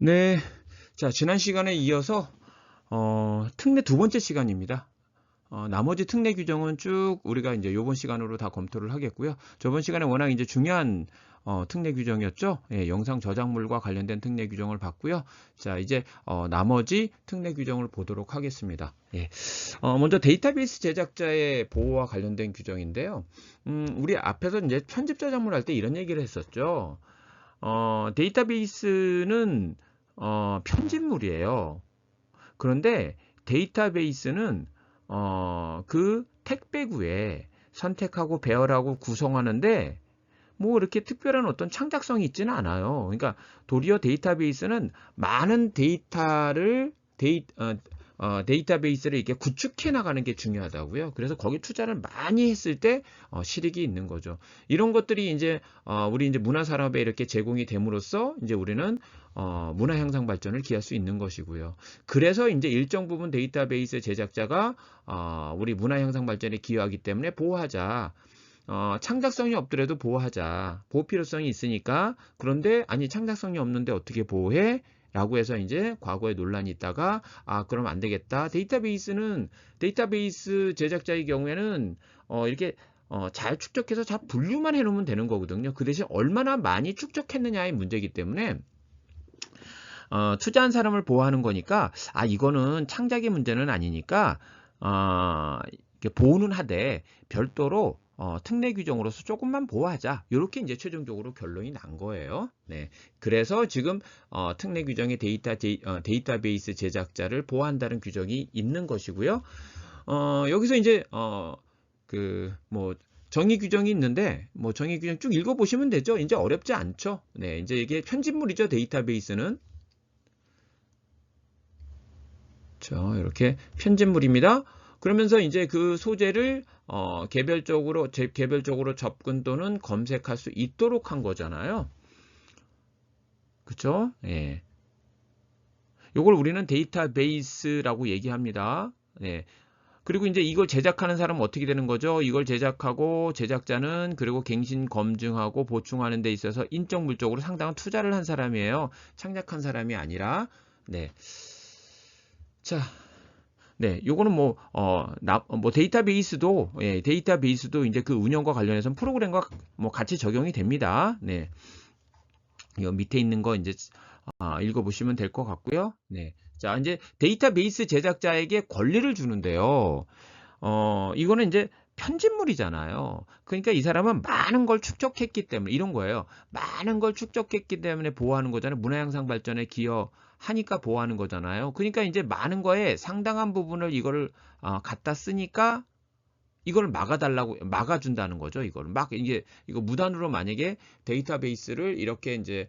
네. 자, 지난 시간에 이어서 특례 두 번째 시간입니다. 나머지 특례 규정은 쭉 우리가 이제 요번 시간으로 다 검토를 하겠고요. 저번 시간에 워낙 이제 중요한 특례 규정이었죠. 예, 영상 저작물과 관련된 특례 규정을 봤고요. 자, 이제 나머지 특례 규정을 보도록 하겠습니다. 예. 먼저 데이터베이스 제작자의 보호와 관련된 규정인데요. 우리 앞에서 이제 편집 저작물 할 때 이런 얘기를 했었죠. 데이터베이스는 편집물이에요. 그런데 데이터베이스는 그 택배구에 선택하고 배열하고 구성하는데 뭐 이렇게 특별한 어떤 창작성이 있지는 않아요. 그러니까 도리어 데이터베이스는 많은 데이터베이스를 이렇게 구축해 나가는 게 중요하다고요. 그래서 거기 투자를 많이 했을 때 실익이 있는 거죠. 이런 것들이 이제 우리 이제 문화 산업에 이렇게 제공이 됨으로써 이제 우리는 문화 향상 발전을 기할 수 있는 것이고요. 그래서 이제 일정 부분 데이터베이스 제작자가 우리 문화 향상 발전에 기여하기 때문에 보호하자. 창작성이 없더라도 보호하자. 보호 필요성이 있으니까. 그런데 아니 창작성이 없는데 어떻게 보호해? 라고 해서 이제 과거에 논란이 있다가 그럼 안 되겠다. 데이터베이스 제작자의 경우에는 이렇게 잘 축적해서 잘 분류만 해놓으면 되는 거거든요. 그 대신 얼마나 많이 축적했느냐의 문제이기 때문에 투자한 사람을 보호하는 거니까 이거는 창작의 문제는 아니니까 이렇게 보호는 하되 별도로 특례 규정으로서 조금만 보호하자. 이렇게 이제 최종적으로 결론이 난 거예요. 네. 그래서 지금 특례 규정에 데이터베이스 제작자를 보호한다는 규정이 있는 것이고요. 여기서 이제 뭐 정의 규정이 있는데 뭐 정의 규정 쭉 읽어보시면 되죠. 이제 어렵지 않죠. 네. 이제 이게 편집물이죠. 데이터베이스는. 자, 이렇게 편집물입니다. 그러면서 이제 그 소재를 개별적으로 접근 또는 검색할 수 있도록 한 거잖아요. 그쵸? 예. 요걸 우리는 데이터베이스라고 얘기합니다. 예. 그리고 이제 이걸 제작하는 사람은 어떻게 되는 거죠? 이걸 제작하고 제작자는 그리고 갱신 검증하고 보충하는 데 있어서 인적 물적으로 상당한 투자를 한 사람이에요. 창작한 사람이 아니라. 네. 자, 네, 요거는 뭐 데이터베이스도, 예, 데이터베이스도 이제 그 운영과 관련해서 프로그램과 뭐 같이 적용이 됩니다. 네. 요 밑에 있는 거 이제, 읽어보시면 될 것 같고요. 네. 자, 이제 데이터베이스 제작자에게 권리를 주는데요. 이거는 이제 편집물이잖아요. 그러니까 이 사람은 많은 걸 축적했기 때문에 이런 거예요. 많은 걸 축적했기 때문에 보호하는 거잖아요. 문화향상 발전에 기여하니까 보호하는 거잖아요. 그러니까 이제 많은 거에 상당한 부분을 이거를 갖다 쓰니까 이걸 막아준다는 거죠. 이거를 이거 무단으로 만약에 데이터베이스를 이렇게 이제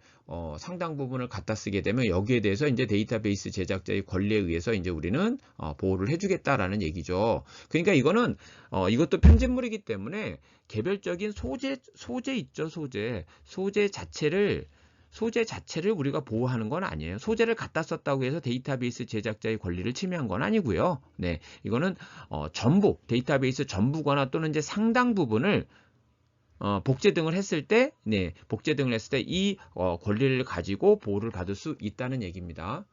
상당 부분을 갖다 쓰게 되면 여기에 대해서 이제 데이터베이스 제작자의 권리에 의해서 이제 우리는 보호를 해주겠다라는 얘기죠. 그러니까 이거는 이것도 편집물이기 때문에 개별적인 소재 있죠. 소재 자체를 우리가 보호하는 건 아니에요. 소재를 갖다 썼다고 해서 데이터베이스 제작자의 권리를 침해한 건 아니고요. 네, 이거는 전부 데이터베이스 전부거나 또는 이제 상당 부분을 복제 등을 했을 때, 네, 복제 등을 했을 때 이 권리를 가지고 보호를 받을 수 있다는 얘기입니다.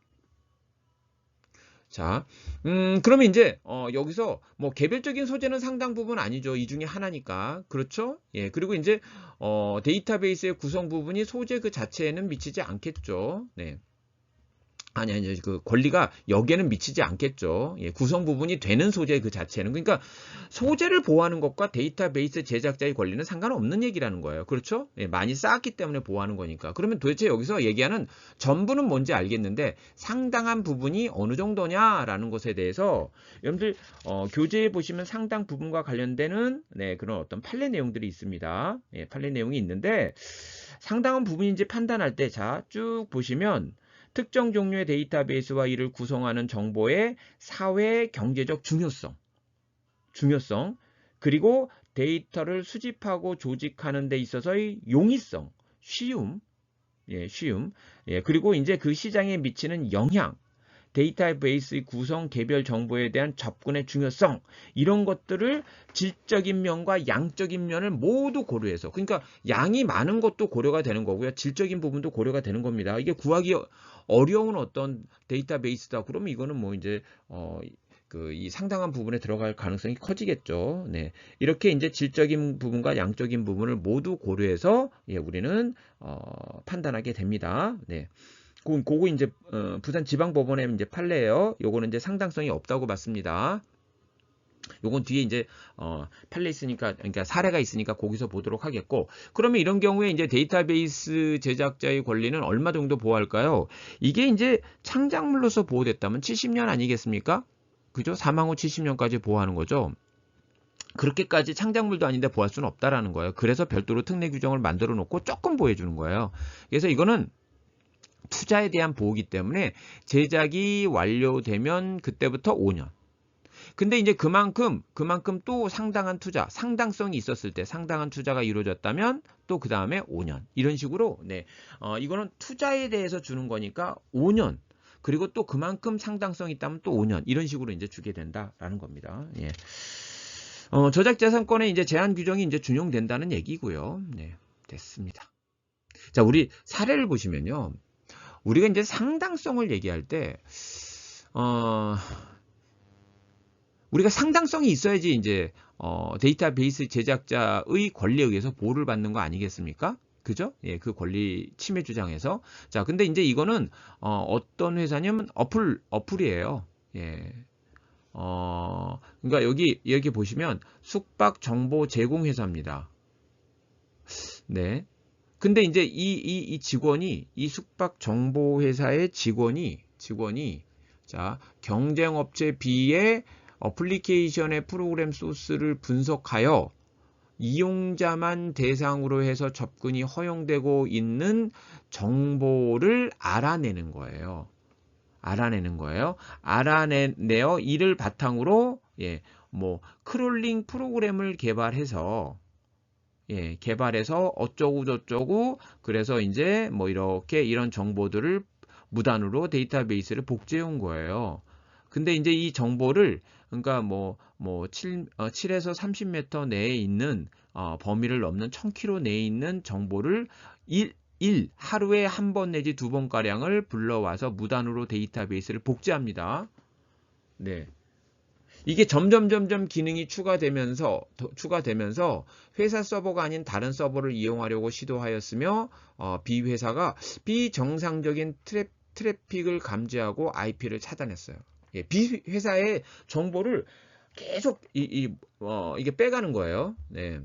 자, 그러면 이제 여기서 뭐 개별적인 소재는 상당 부분 아니죠. 이 중에 하나니까. 그렇죠? 예. 그리고 이제 데이터베이스의 구성 부분이 소재 그 자체에는 미치지 않겠죠. 네. 아니, 그 권리가 여기에는 미치지 않겠죠. 예, 구성 부분이 되는 소재 그 자체는. 그러니까 소재를 보호하는 것과 데이터베이스 제작자의 권리는 상관없는 얘기라는 거예요. 그렇죠? 예, 많이 쌓았기 때문에 보호하는 거니까. 그러면 도대체 여기서 얘기하는 전부는 뭔지 알겠는데 상당한 부분이 어느 정도냐라는 것에 대해서 여러분들 교재에 보시면 상당 부분과 관련되는 그런 어떤 판례 내용들이 있습니다. 예, 판례 내용이 있는데 상당한 부분인지 판단할 때 자, 쭉 보시면 특정 종류의 데이터베이스와 이를 구성하는 정보의 사회 경제적 중요성, 그리고 데이터를 수집하고 조직하는 데 있어서의 용이성, 쉬움, 그리고 이제 그 시장에 미치는 영향, 데이터베이스의 구성, 개별 정보에 대한 접근의 중요성, 이런 것들을 질적인 면과 양적인 면을 모두 고려해서, 그러니까 양이 많은 것도 고려가 되는 거고요. 질적인 부분도 고려가 되는 겁니다. 이게 구하기 어려운 어떤 데이터베이스다. 그러면 이거는 뭐 이제 이 상당한 부분에 들어갈 가능성이 커지겠죠. 네. 이렇게 이제 질적인 부분과 양적인 부분을 모두 고려해서 우리는 판단하게 됩니다. 네. 그거 이제 부산 지방법원의 이제 판례예요. 요거는 이제 상당성이 없다고 봤습니다. 요건 뒤에 이제 판례 있으니까, 그러니까 사례가 있으니까 거기서 보도록 하겠고, 그러면 이런 경우에 이제 데이터베이스 제작자의 권리는 얼마 정도 보호할까요? 이게 이제 창작물로서 보호됐다면 70년 아니겠습니까? 그죠? 사망 후 70년까지 보호하는 거죠. 그렇게까지 창작물도 아닌데 보호할 수는 없다라는 거예요. 그래서 별도로 특례 규정을 만들어 놓고 조금 보호해 주는 거예요. 그래서 이거는 투자에 대한 보호기 때문에 제작이 완료되면 그때부터 5년. 근데 이제 그만큼 또 상당한 투자, 상당성이 있었을 때 상당한 투자가 이루어졌다면 또 그 다음에 5년. 이런 식으로, 네. 이거는 투자에 대해서 주는 거니까 5년. 그리고 또 그만큼 상당성이 있다면 또 5년. 이런 식으로 이제 주게 된다라는 겁니다. 예. 저작재산권에 이제 제한 규정이 이제 준용된다는 얘기고요. 네. 됐습니다. 자, 우리 사례를 보시면요. 우리가 이제 상당성을 얘기할 때, 우리가 상당성이 있어야지 이제, 데이터베이스 제작자의 권리에 의해서 보호를 받는 거 아니겠습니까? 그죠? 예, 그 권리 침해 주장에서. 자, 근데 이제 이거는, 어떤 회사냐면 어플이에요. 예. 그러니까 여기 보시면 숙박 정보 제공 회사입니다. 네. 근데 이제 이 직원이, 이 숙박 정보 회사의 직원이 자, 경쟁업체 B의 어플리케이션의 프로그램 소스를 분석하여 이용자만 대상으로 해서 접근이 허용되고 있는 정보를 알아내는 거예요. 알아내어 이를 바탕으로 뭐 크롤링 프로그램을 개발해서 어쩌고 저쩌고, 그래서 이제 뭐 이렇게 이런 정보들을 무단으로 데이터베이스를 복제해 온 거예요. 근데 이제 이 정보를, 그러니까 7에서 30m 내에 있는 범위를 넘는 1000km 내에 있는 정보를 하루에 한 번 내지 두 번 가량을 불러와서 무단으로 데이터베이스를 복제합니다. 네. 이게 점점 기능이 추가되면서 회사 서버가 아닌 다른 서버를 이용하려고 시도하였으며, B 회사가 비정상적인 트래픽을 감지하고 IP를 차단했어요. 예, B 회사의 정보를 계속 이게 빼가는 거예요. 네.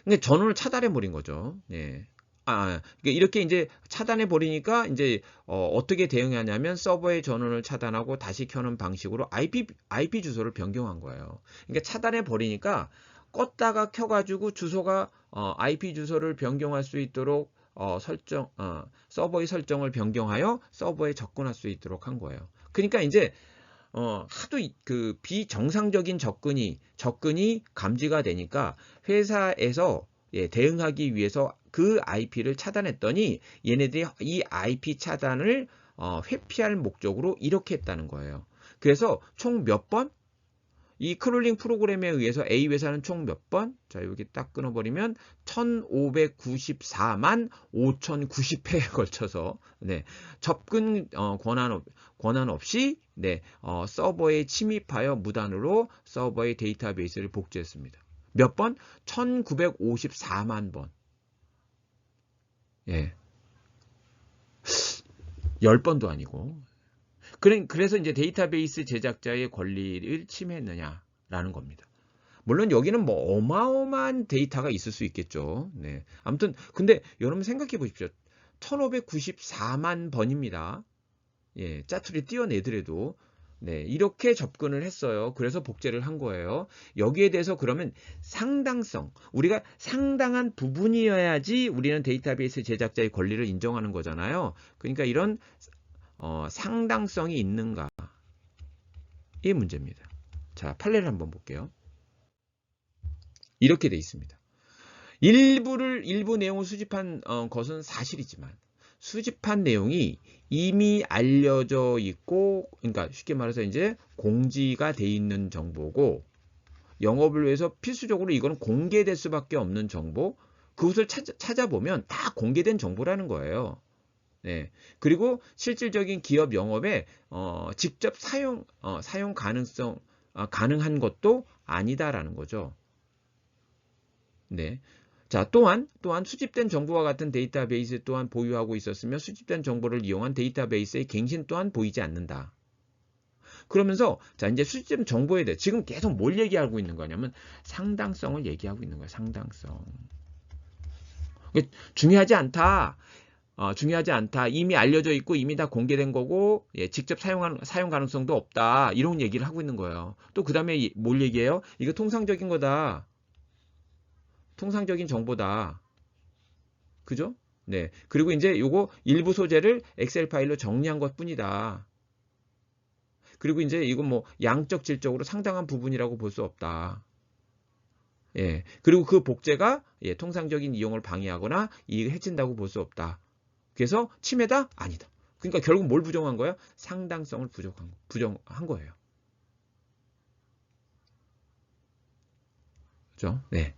근데 전원을 차단해 버린 거죠. 네. 이렇게 이제 차단해 버리니까 이제 어떻게 대응하냐면 서버의 전원을 차단하고 다시 켜는 방식으로 IP 주소를 변경한 거예요. 그러니까 차단해 버리니까 껐다가 켜가지고 주소가 IP 주소를 변경할 수 있도록 서버의 설정을 변경하여 서버에 접근할 수 있도록 한 거예요. 그러니까 이제 하도 그 비정상적인 접근이 감지가 되니까 회사에서 대응하기 위해서 그 IP를 차단했더니 얘네들이 이 IP 차단을 회피할 목적으로 이렇게 했다는 거예요. 그래서 총 몇 번? 이 크롤링 프로그램에 의해서 A 회사는 총 몇 번? 자, 여기 딱 끊어버리면 1594만 5090회에 걸쳐서 접근 권한 없이 서버에 침입하여 무단으로 서버의 데이터베이스를 복제했습니다. 몇 번? 1954만 번. 예. 10번도 아니고. 그래서 이제 데이터베이스 제작자의 권리를 침해했느냐라는 겁니다. 물론 여기는 뭐 어마어마한 데이터가 있을 수 있겠죠. 네. 아무튼 근데 여러분 생각해 보십시오. 1594만 번입니다. 예, 짜투리 띄어내더라도 이렇게 접근을 했어요. 그래서 복제를 한 거예요. 여기에 대해서 그러면 상당성, 우리가 상당한 부분이어야지 우리는 데이터베이스 제작자의 권리를 인정하는 거잖아요. 그러니까 이런 상당성이 있는가? 이 문제입니다. 자, 판례를 한번 볼게요. 이렇게 돼 있습니다. 일부 내용을 수집한 것은 사실이지만 수집한 내용이 이미 알려져 있고, 그러니까 쉽게 말해서 이제 공지가 돼 있는 정보고, 영업을 위해서 필수적으로 이거는 공개될 수밖에 없는 정보, 그것을 찾아보면 다 공개된 정보라는 거예요. 네. 그리고 실질적인 기업 영업에 직접 사용 가능성 가능한 것도 아니다라는 거죠. 네. 자, 또한 수집된 정보와 같은 데이터베이스 또한 보유하고 있었으며 수집된 정보를 이용한 데이터베이스의 갱신 또한 보이지 않는다. 그러면서 자, 이제 수집 정보에 대해 지금 계속 뭘 얘기하고 있는 거냐면 상당성을 얘기하고 있는 거야. 상당성. 중요하지 않다. 중요하지 않다. 이미 알려져 있고 이미 다 공개된 거고 예, 직접 사용 가능성도 없다. 이런 얘기를 하고 있는 거예요. 또 그 다음에 뭘 얘기해요? 이거 통상적인 거다. 통상적인 정보다. 그죠? 네. 그리고 이제 요거 일부 소재를 엑셀 파일로 정리한 것 뿐이다. 그리고 이제 이건 뭐 양적 질적으로 상당한 부분이라고 볼 수 없다. 예. 그리고 그 복제가 예, 통상적인 이용을 방해하거나 이익을 해친다고 볼 수 없다. 그래서 침해다? 아니다. 그러니까 결국 뭘 부정한 거야? 상당성을 부정한 거예요. 그죠? 네.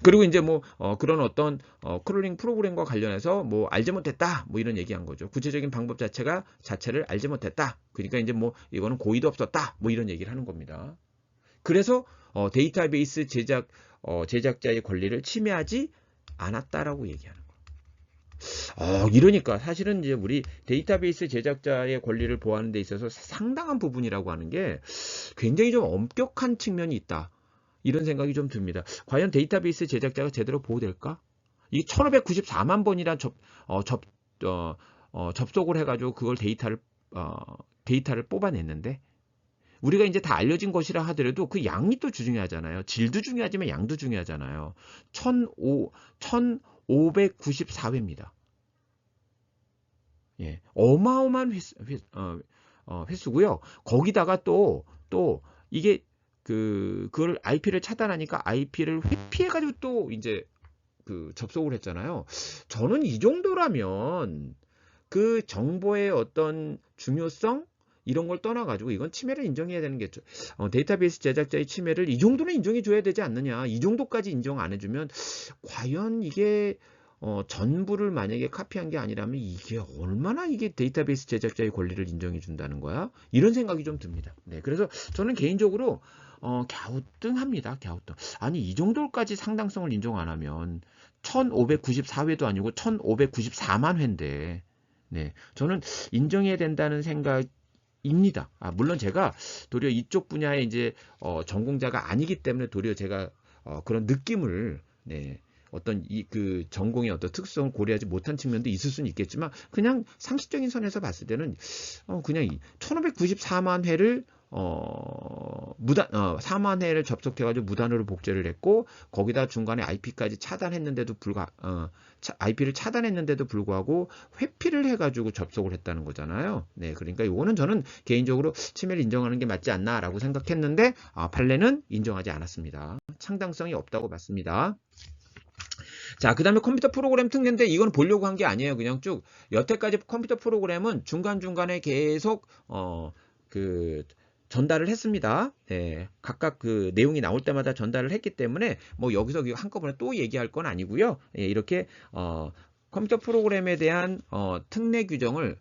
그리고 이제 뭐 그런 어떤 크롤링 프로그램과 관련해서 뭐 알지 못했다 뭐 이런 얘기한 거죠. 구체적인 방법 자체를 알지 못했다. 그러니까 이제 뭐 이거는 고의도 없었다 뭐 이런 얘기를 하는 겁니다. 그래서 데이터베이스 제작자의 권리를 침해하지 않았다라고 얘기하는 거예요. 이러니까 사실은 이제 우리 데이터베이스 제작자의 권리를 보호하는 데 있어서 상당한 부분이라고 하는 게 굉장히 좀 엄격한 측면이 있다. 이런 생각이 좀 듭니다. 과연 데이터베이스 제작자가 제대로 보호될까? 이 1594만 번이란 접속을 해가지고 그걸 데이터를 뽑아냈는데 우리가 이제 다 알려진 것이라 하더라도 그 양이 또 중요하잖아요. 질도 중요하지만 양도 중요하잖아요. 1594회입니다. 예, 어마어마한 횟수고요. 거기다가 또 이게 그걸 IP를 차단하니까 IP를 회피해가지고 또 이제 접속을 했잖아요. 저는 이 정도라면 그 정보의 어떤 중요성 이런 걸 떠나가지고 이건 침해를 인정해야 되는 게 데이터베이스 제작자의 침해를 이 정도는 인정해줘야 되지 않느냐. 이 정도까지 인정 안 해주면 과연 이게 전부를 만약에 카피한 게 아니라면 이게 얼마나 이게 데이터베이스 제작자의 권리를 인정해 준다는 거야? 이런 생각이 좀 듭니다. 네, 그래서 저는 개인적으로 갸우뚱합니다. 갸우뚱. 아니 이 정도까지 상당성을 인정 안 하면 1594회도 아니고 1594만 회인데 네, 저는 인정해야 된다는 생각입니다. 물론 제가 도리어 이쪽 분야에 이제 전공자가 아니기 때문에 도리어 제가 그런 느낌을 네, 어떤 그 전공의 어떤 특성을 고려하지 못한 측면도 있을 수는 있겠지만 그냥 상식적인 선에서 봤을 때는 그냥 1594만 회를 4만 회를 접속해가지고 무단으로 복제를 했고 거기다 중간에 IP까지 차단했는데도 IP를 차단했는데도 불구하고 회피를 해가지고 접속을 했다는 거잖아요. 네, 그러니까 이거는 저는 개인적으로 침해를 인정하는 게 맞지 않나라고 생각했는데 판례는 인정하지 않았습니다. 상당성이 없다고 봤습니다. 자, 그 다음에 컴퓨터 프로그램 특례인데 이건 보려고 한 게 아니에요. 그냥 쭉 여태까지 컴퓨터 프로그램은 중간중간에 계속 전달을 했습니다. 네, 각각 그 내용이 나올 때마다 전달을 했기 때문에 뭐 여기서 한꺼번에 또 얘기할 건 아니고요. 예, 이렇게 컴퓨터 프로그램에 대한 특례 규정을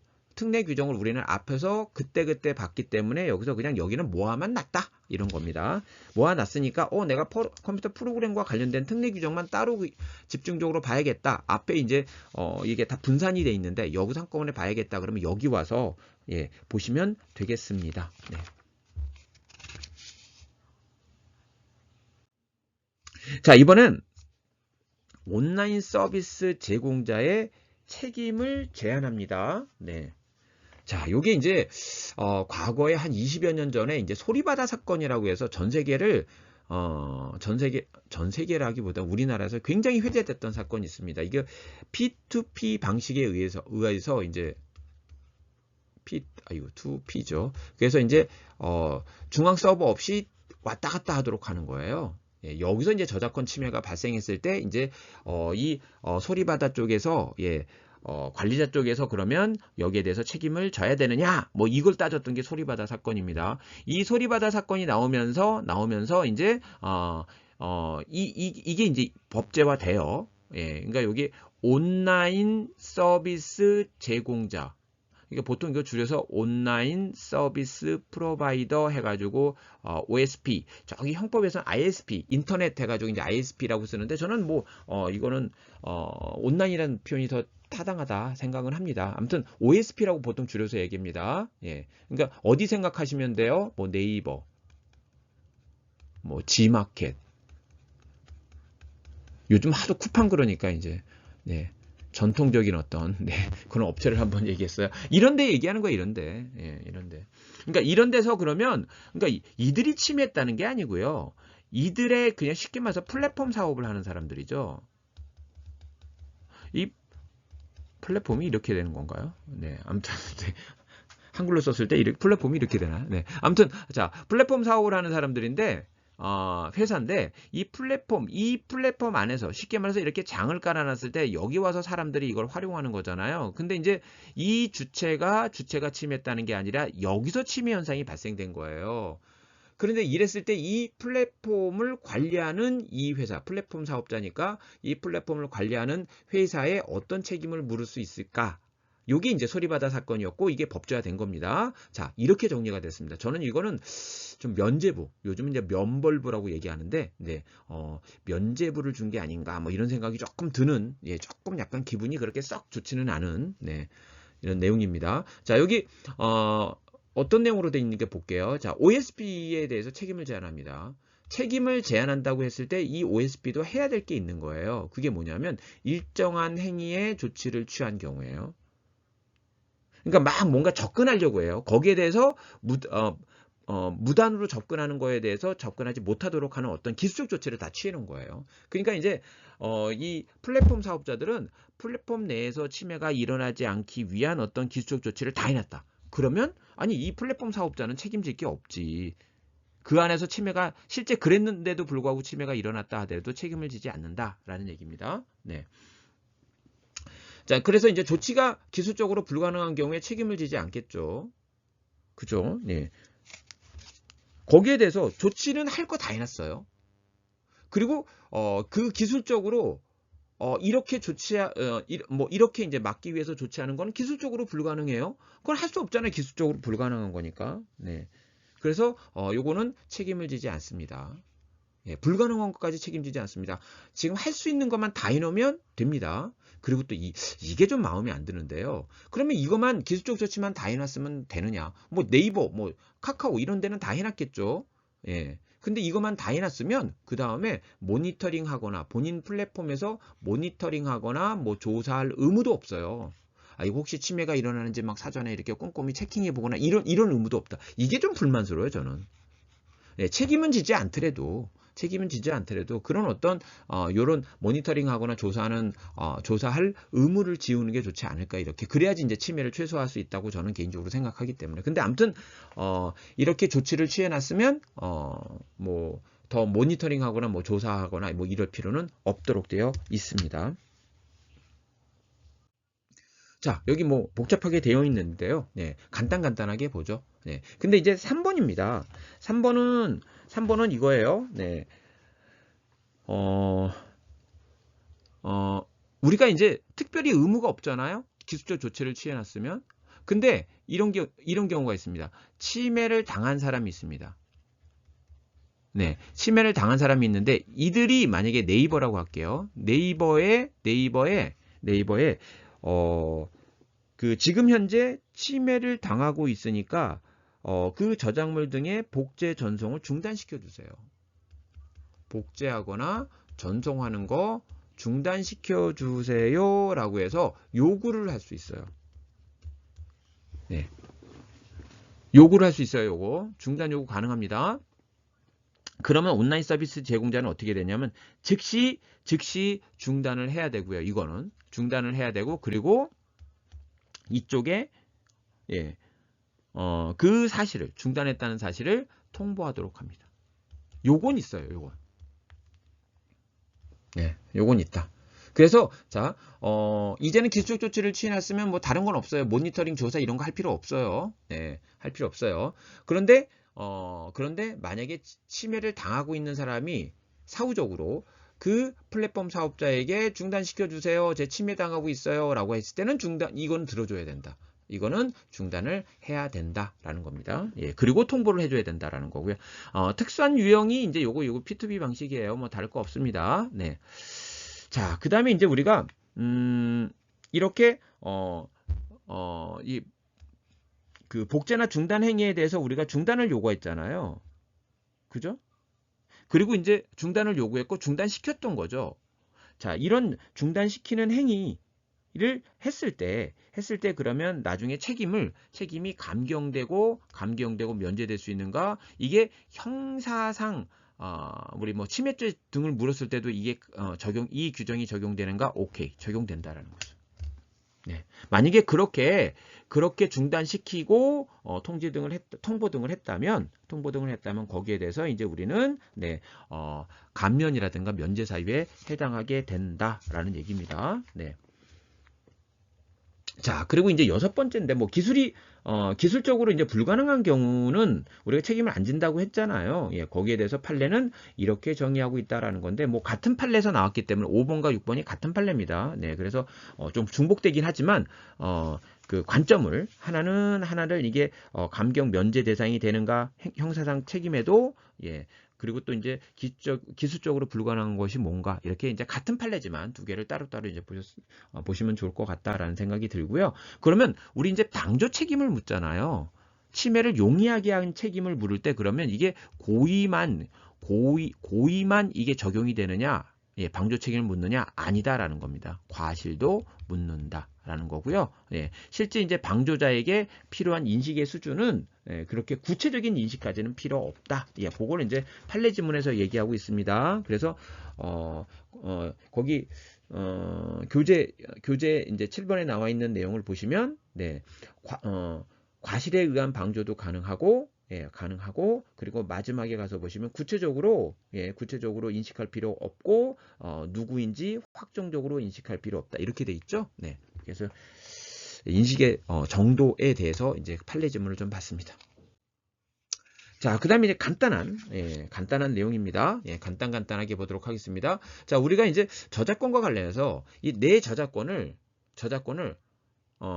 우리는 앞에서 그때 봤기 때문에 여기서 그냥 여기는 모아만 놨다 이런 겁니다. 모아놨으니까 내가 컴퓨터 프로그램과 관련된 특례 규정만 따로 집중적으로 봐야겠다. 앞에 이제 이게 다 분산이 돼 있는데 여기서 한꺼번에 봐야겠다. 그러면 여기 와서 예, 보시면 되겠습니다. 네. 자, 이번엔 온라인 서비스 제공자의 책임을 제한합니다. 네. 자, 요게 이제 과거에 한 20여 년 전에 이제 소리바다 사건이라고 해서 전 세계라기보다 우리나라에서 굉장히 회자됐던 사건이 있습니다. 이게 P2P 방식에 의해서 이제 P2P죠. 그래서 이제 중앙 서버 없이 왔다 갔다 하도록 하는 거예요. 예, 여기서 이제 저작권 침해가 발생했을 때 이제 이 소리바다 쪽에서 예, 관리자 쪽에서 그러면 여기에 대해서 책임을 져야 되느냐? 뭐 이걸 따졌던 게 소리바다 사건입니다. 이 소리바다 사건이 나오면서 이제 이게 이제 법제화돼요. 예, 그러니까 여기 온라인 서비스 제공자. 이게 보통 이거 줄여서 온라인 서비스 프로바이더 해가지고 OSP, 저기 형법에서는 ISP, 인터넷 해가지고 이제 ISP라고 쓰는데 저는 뭐 이거는 온라인이라는 표현이 더 타당하다 생각을 합니다. 아무튼 OSP라고 보통 줄여서 얘기합니다. 예, 그러니까 어디 생각하시면 돼요? 뭐 네이버, 뭐 G마켓. 요즘 하도 쿠팡 그러니까 이제 네. 전통적인 어떤 그런 업체를 한번 얘기했어요. 이런데 얘기하는 거예요. 이런데. 예, 이런데. 그러니까 이런 데서 그러면 그러니까 이들이 침해했다는 게 아니고요. 이들의 그냥 쉽게 말해서 플랫폼 사업을 하는 사람들이죠. 이 플랫폼이 이렇게 되는 건가요? 네, 아무튼 한글로 썼을 때 플랫폼이 이렇게 되나? 네, 아무튼 자 플랫폼 사업을 하는 사람들인데. 회사인데 이 플랫폼 안에서 쉽게 말해서 이렇게 장을 깔아놨을 때 여기 와서 사람들이 이걸 활용하는 거잖아요. 근데 이제 이 주체가 침해했다는 게 아니라 여기서 침해 현상이 발생된 거예요. 그런데 이랬을 때 이 플랫폼을 관리하는 이 회사, 플랫폼 사업자니까 이 플랫폼을 관리하는 회사에 어떤 책임을 물을 수 있을까? 요게 이제 소리바다 사건이었고 이게 법제화된 겁니다. 자, 이렇게 정리가 됐습니다. 저는 이거는 좀 면제부, 요즘은 이제 면벌부라고 얘기하는데, 네, 면제부를 준 게 아닌가, 뭐 이런 생각이 조금 드는, 예, 조금 약간 기분이 그렇게 썩 좋지는 않은, 네, 이런 내용입니다. 자, 여기 어떤 내용으로 되어 있는 게 볼게요. 자, OSP에 대해서 책임을 제한합니다. 책임을 제한한다고 했을 때 이 OSP도 해야 될 게 있는 거예요. 그게 뭐냐면 일정한 행위에 조치를 취한 경우에요. 그러니까 막 뭔가 접근하려고 해요. 거기에 대해서 무단으로 접근하는 거에 대해서 접근하지 못하도록 하는 어떤 기술적 조치를 다 취해놓은 거예요. 그러니까 이제 이 플랫폼 사업자들은 플랫폼 내에서 침해가 일어나지 않기 위한 어떤 기술적 조치를 다 해놨다. 그러면 아니 이 플랫폼 사업자는 책임질 게 없지. 그 안에서 침해가 실제 그랬는데도 불구하고 침해가 일어났다 하더라도 책임을 지지 않는다라는 얘기입니다. 네. 자, 그래서 이제 조치가 기술적으로 불가능한 경우에 책임을 지지 않겠죠. 그죠? 네. 거기에 대해서 조치는 할 거 다 해놨어요. 그리고 그 기술적으로 이렇게 이렇게 이제 막기 위해서 조치하는 건 기술적으로 불가능해요. 그건 할 수 없잖아요. 기술적으로 불가능한 거니까. 네. 그래서 요거는 책임을 지지 않습니다. 예, 불가능한 것까지 책임지지 않습니다. 지금 할 수 있는 것만 다 해놓으면 됩니다. 그리고 또 이게 좀 마음에 안 드는데요. 그러면 이것만 기술적 조치만 다 해놨으면 되느냐? 뭐 네이버, 뭐 카카오 이런 데는 다 해놨겠죠. 예. 근데 이것만 다 해놨으면 그 다음에 모니터링 하거나 본인 플랫폼에서 모니터링 하거나 뭐 조사할 의무도 없어요. 아, 이거 혹시 침해가 일어나는지 막 사전에 이렇게 꼼꼼히 체킹해 보거나 이런 의무도 없다. 이게 좀 불만스러워요, 저는. 예, 책임은 지지 않더라도 그런 어떤 요런 모니터링하거나 조사할 의무를 지우는 게 좋지 않을까 이렇게 그래야지 이제 침해를 최소화할 수 있다고 저는 개인적으로 생각하기 때문에 근데 아무튼 이렇게 조치를 취해놨으면 뭐 더 모니터링하거나 뭐 조사하거나 뭐 이럴 필요는 없도록 되어 있습니다. 자, 여기 뭐 복잡하게 되어 있는데요. 네, 간단하게 보죠. 네. 근데 이제 3번입니다. 3번은 이거예요. 네. 어, 우리가 이제 특별히 의무가 없잖아요. 기술적 조치를 취해놨으면. 근데 이런 경우가 있습니다. 침해를 당한 사람이 있습니다. 네, 침해를 당한 사람이 있는데 이들이 만약에 네이버라고 할게요. 네이버에 그 지금 현재 침해를 당하고 있으니까 그 저작물 등의 복제 전송을 중단시켜 주세요. 복제하거나 전송하는 거 중단시켜 주세요 라고 해서 요구를 할 수 있어요. 네. 요구를 할 수 있어요. 요거 중단 요구 가능합니다. 그러면 온라인 서비스 제공자는 어떻게 되냐면 즉시 중단을 해야 되고요. 이거는 중단을 해야 되고 그리고 이쪽에 예, 그 사실을 중단했다는 사실을 통보하도록 합니다. 요건 있어요. 요건. 네, 요건 있다. 그래서 자, 이제는 기술적 조치를 취해놨으면 뭐 다른 건 없어요. 모니터링 조사 이런 거 할 필요 없어요. 네, 할 필요 없어요. 그런데 만약에 침해를 당하고 있는 사람이 사후적으로 그 플랫폼 사업자에게 중단시켜 주세요. 제 침해 당하고 있어요. 라고 했을 때는 이건 들어줘야 된다. 이거는 중단을 해야 된다라는 겁니다. 예, 그리고 통보를 해줘야 된다라는 거고요. 특수한 유형이 이제 요거 P2B 방식이에요. 뭐 다를 거 없습니다. 네. 자, 그 다음에 이제 우리가 이렇게 그 복제나 중단 행위에 대해서 우리가 중단을 요구했잖아요. 그죠? 그리고 이제 중단을 요구했고 중단시켰던 거죠. 자, 이런 중단시키는 행위를 했을 때 그러면 나중에 책임이 감경되고 면제될 수 있는가? 이게 형사상 우리 뭐 침해죄 등을 물었을 때도 이게 이 규정이 적용되는가? 오케이, 적용된다라는 거죠. 네. 만약에 그렇게 중단시키고 통보 등을 했다면 거기에 대해서 이제 우리는 감면이라든가 면제 사유에 해당하게 된다라는 얘기입니다. 네. 자, 그리고 이제 여섯 번째인데 뭐 기술적으로 이제 불가능한 경우는 우리가 책임을 안 진다고 했잖아요. 예, 거기에 대해서 판례는 이렇게 정의하고 있다라는 건데 뭐 같은 판례에서 나왔기 때문에 5번과 6번이 같은 판례입니다. 네, 그래서 좀 중복되긴 하지만 그 관점을 하나를 이게 감경 면제 대상이 되는가 형사상 책임에도 그리고 또 이제 기술적으로 불가능한 것이 뭔가 이렇게 이제 같은 판례지만 두 개를 따로따로 이제 보시면 좋을 것 같다라는 생각이 들고요. 그러면 우리 이제 방조 책임을 묻잖아요. 침해를 용이하게 한 책임을 물을 때 그러면 이게 고의만 이게 적용이 되느냐? 예, 방조 책임을 묻느냐? 아니다라는 겁니다. 과실도 묻는다라는 거고요. 예, 실제 이제 방조자에게 필요한 인식의 수준은 그렇게 구체적인 인식까지는 필요 없다. 예, 그걸 이제 판례 지문에서 얘기하고 있습니다. 그래서 거기 교재 이제 7번에 나와 있는 내용을 보시면 과실에 의한 방조도 가능하고 그리고 마지막에 가서 보시면 구체적으로 인식할 필요 없고 누구인지 확정적으로 인식할 필요 없다. 이렇게 돼 있죠. 네. 그래서 인식의 정도에 대해서 이제 판례 지문을 좀 봤습니다. 자, 그다음에 이제 간단한 내용입니다. 예, 간단하게 보도록 하겠습니다. 자, 우리가 이제 저작권과 관련해서 이 내 저작권을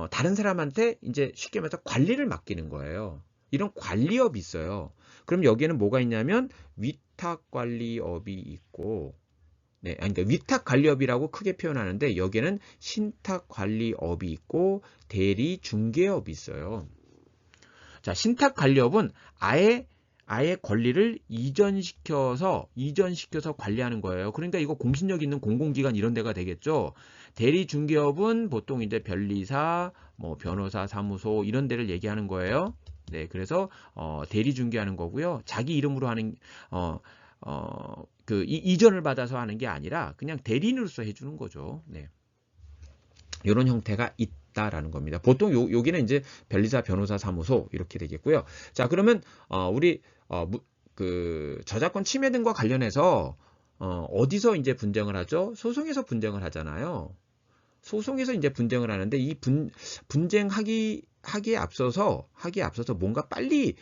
다른 사람한테 이제 쉽게 말해서 관리를 맡기는 거예요. 이런 관리업이 있어요. 그럼 여기에는 뭐가 있냐면 위탁관리업이 있고, 그러니까 위탁관리업이라고 크게 표현하는데 여기에는 신탁관리업이 있고 대리중개업이 있어요. 자, 신탁관리업은 아예 권리를 이전시켜서 관리하는 거예요. 그러니까 이거 공신력 있는 공공기관 이런 데가 되겠죠. 대리중개업은 보통 이제 변리사, 뭐 변호사 사무소 이런 데를 얘기하는 거예요. 네, 그래서 대리중개하는 거고요. 자기 이름으로 하는 이전을 받아서 하는 게 아니라 그냥 대리인으로서 해주는 거죠. 네. 이런 형태가 있다라는 겁니다. 보통 여기는 이제 변리사, 변호사, 사무소 이렇게 되겠고요. 자, 그러면 우리 그 저작권 침해 등과 관련해서 어디서 이제 분쟁을 하죠? 소송에서 분쟁을 하잖아요. 소송에서 이제 분쟁을 하는데 이 분쟁하기에 앞서서 뭔가 빨리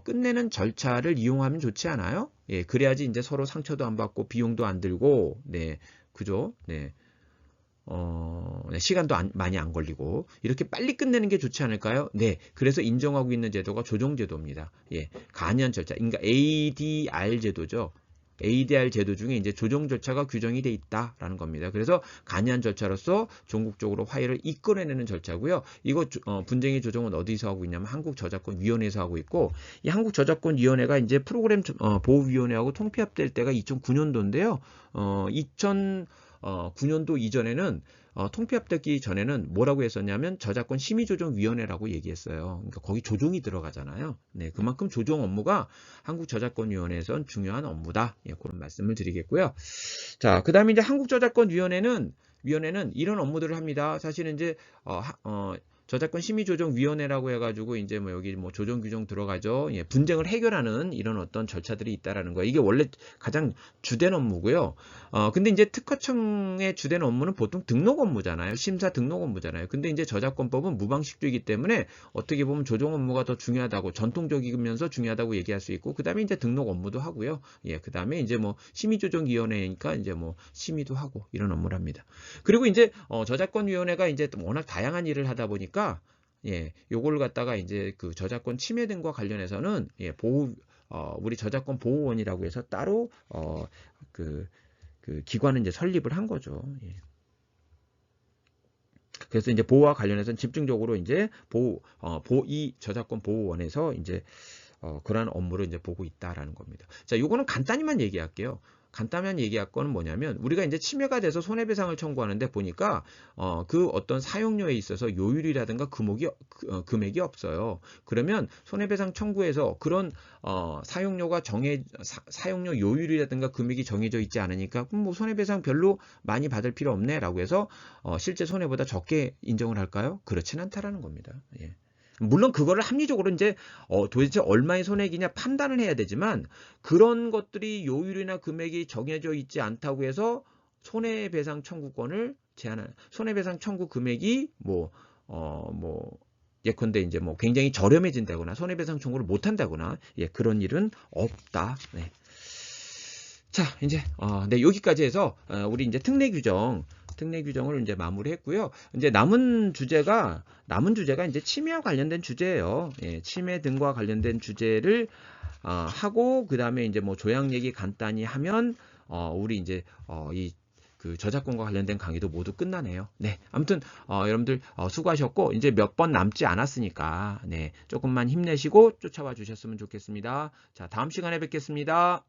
끝내는 절차를 이용하면 좋지 않아요? 예, 그래야지 이제 서로 상처도 안 받고 비용도 안 들고, 네, 그죠? 네. 시간도 많이 안 걸리고 이렇게 빨리 끝내는 게 좋지 않을까요? 네, 그래서 인정하고 있는 제도가 조정제도입니다. 예, 간이한 절차, 그러니까 ADR 제도죠. ADR 제도 중에 이제 조정 절차가 규정이 돼 있다라는 겁니다. 그래서 간이한 절차로서 전국적으로 화해를 이끌어내는 절차고요. 이거 분쟁의 조정은 어디서 하고 있냐면 한국저작권위원회에서 하고 있고, 이 한국저작권위원회가 이제 프로그램 보호위원회하고 통폐합될 때가 2009년도인데요. 2009년도 이전에는 통폐합되기 전에는 뭐라고 했었냐면 저작권 심의조정위원회라고 얘기했어요. 그러니까 거기 조정이 들어가잖아요. 네, 그만큼 조정 업무가 한국저작권위원회에선 중요한 업무다. 예, 그런 말씀을 드리겠고요. 자, 그 다음에 이제 한국저작권위원회는 이런 업무들을 합니다. 사실은 이제 저작권 심의조정위원회라고 해가지고 이제 뭐 여기 뭐 조정 규정 들어가죠. 예, 분쟁을 해결하는 이런 어떤 절차들이 있다라는 거예요. 이게 원래 가장 주된 업무고요. 근데 이제 특허청의 주된 업무는 보통 등록 업무잖아요. 심사 등록 업무잖아요. 근데 이제 저작권법은 무방식주의이기 때문에 어떻게 보면 조정 업무가 더 중요하다고, 전통적이면서 중요하다고 얘기할 수 있고, 그 다음에 이제 등록 업무도 하고요. 예, 그 다음에 이제 뭐 심의조정위원회니까 이제 뭐 심의도 하고 이런 업무를 합니다. 그리고 이제 저작권위원회가 이제 워낙 다양한 일을 하다 보니까 예, 요걸 갖다가 이제 그 저작권 침해 등과 관련해서는 예, 우리 저작권 보호원이라고 해서 따로 그 기관을 이제 설립을 한 거죠. 예. 그래서 이제 보호와 관련해서는 집중적으로 이제 이 저작권 보호원에서 이제 그러한 업무를 이제 보고 있다라는 겁니다. 자, 요거는 간단히만 얘기할게요. 간단한 얘기할 거는 뭐냐면 우리가 이제 침해가 돼서 손해배상을 청구하는데 보니까 그 어떤 사용료에 있어서 요율이라든가 금액이 없어요. 그러면 손해배상 청구에서 그런 사용료가 사용료 요율이라든가 금액이 정해져 있지 않으니까 그럼 뭐 손해배상 별로 많이 받을 필요 없네라고 해서 실제 손해보다 적게 인정을 할까요? 그렇진 않다라는 겁니다. 예. 물론 그거를 합리적으로 이제 도대체 얼마의 손해이냐 판단을 해야 되지만 그런 것들이 요율이나 금액이 정해져 있지 않다고 해서 손해배상 청구권을 제한하는, 손해배상 청구 금액이 예컨대 이제 뭐 굉장히 저렴해진다거나 손해배상 청구를 못 한다거나 예, 그런 일은 없다. 네. 자, 이제 네, 여기까지 해서 우리 이제 특례 규정을 이제 마무리했고요. 이제 남은 주제가 이제 침해와 관련된 주제예요. 예, 침해 등과 관련된 주제를 하고 그 다음에 이제 뭐 조약 얘기 간단히 하면 우리 이제 그 저작권과 관련된 강의도 모두 끝나네요. 네, 아무튼 여러분들 수고하셨고 이제 몇 번 남지 않았으니까 네, 조금만 힘내시고 쫓아와 주셨으면 좋겠습니다. 자, 다음 시간에 뵙겠습니다.